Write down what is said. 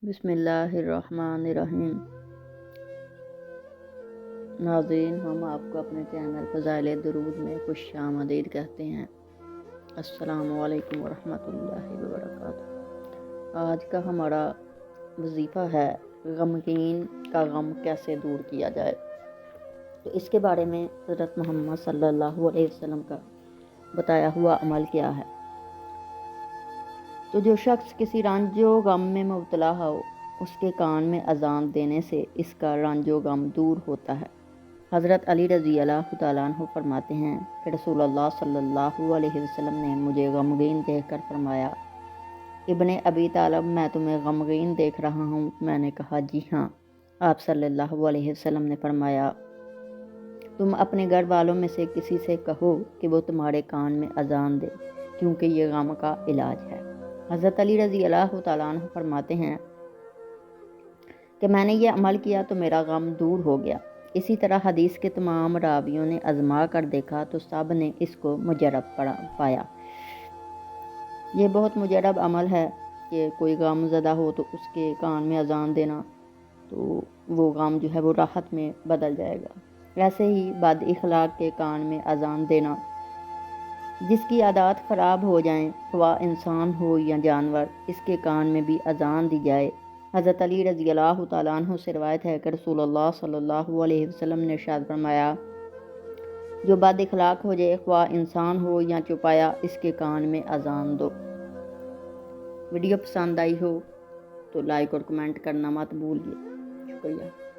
بسم اللہ الرحمن الرحیم۔ ناظرین، ہم آپ کو اپنے چینل فضائل درود میں خوش آمدید کہتے ہیں۔ السلام علیکم ورحمۃ اللہ وبرکاتہ۔ آج کا ہمارا وظیفہ ہے غمگین کا غم کیسے دور کیا جائے۔ تو اس کے بارے میں حضرت محمد صلی اللہ علیہ وسلم کا بتایا ہوا عمل کیا ہے۔ تو جو شخص کسی رنج و غم میں مبتلا ہو، اس کے کان میں اذان دینے سے اس کا رنج و غم دور ہوتا ہے۔ حضرت علی رضی اللہ تعالیٰ عنہ فرماتے ہیں کہ رسول اللہ صلی اللہ علیہ وسلم نے مجھے غمگین دیکھ کر فرمایا، ابن ابی طالب، میں تمہیں غمگین دیکھ رہا ہوں۔ میں نے کہا، جی ہاں۔ آپ صلی اللہ علیہ وسلم نے فرمایا، تم اپنے گھر والوں میں سے کسی سے کہو کہ وہ تمہارے کان میں اذان دے، کیونکہ یہ غم کا علاج ہے۔ حضرت علی رضی اللہ تعالیٰ عنہ فرماتے ہیں کہ میں نے یہ عمل کیا تو میرا غم دور ہو گیا۔ اسی طرح حدیث کے تمام راویوں نے آزما کر دیکھا تو سب نے اس کو مجرب پایا۔ یہ بہت مجرب عمل ہے کہ کوئی غم زدہ ہو تو اس کے کان میں اذان دینا، تو وہ غم جو ہے وہ راحت میں بدل جائے گا۔ ایسے ہی بد اخلاق کے کان میں اذان دینا، جس کی عادات خراب ہو جائیں، خواہ انسان ہو یا جانور، اس کے کان میں بھی اذان دی جائے۔ حضرت علی رضی اللہ تعالیٰ عنہ سے روایت ہے کہ رسول اللہ صلی اللہ علیہ وسلم نے ارشاد فرمایا، جو بد اخلاق ہو جائے، خواہ انسان ہو یا چوپایا، اس کے کان میں اذان دو۔ ویڈیو پسند آئی ہو تو لائک اور کمنٹ کرنا مت بھولیے۔ شکریہ۔